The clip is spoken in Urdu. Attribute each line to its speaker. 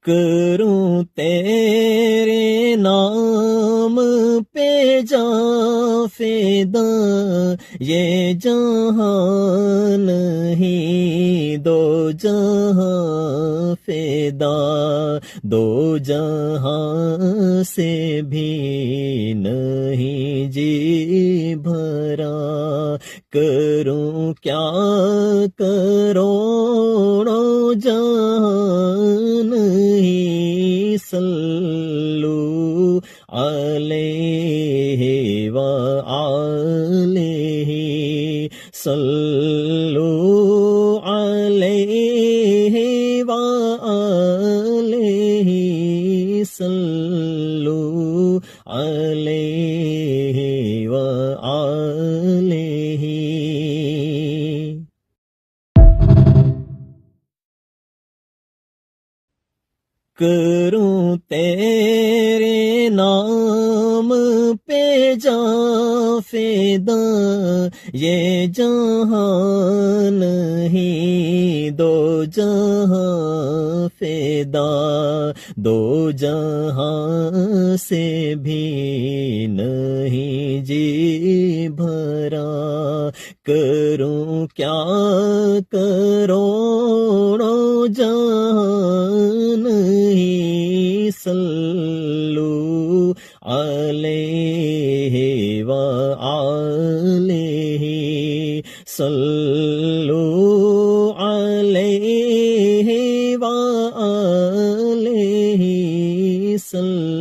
Speaker 1: کروں تیرے نام پہ جاں فدا، یہ جہان نہیں دو جہاں فدا، دو جہاں سے بھی نہیں جی بھرا، کروں کیا کروڑوں جہان ہی صلو علیہ وآلہ، صلو علیہ وآلہ، صلو علیہ وآلہ۔ کروں تیرے نام پہ جاں فدا، یہ جہان نہیں دو جہاں فدا، دو جہاں سے بھی نہیں جی بھرا، کروں کیا کروڑوں جہان ہی صلو علیہ وآلہ، صلو علیہ وآلہ، صلو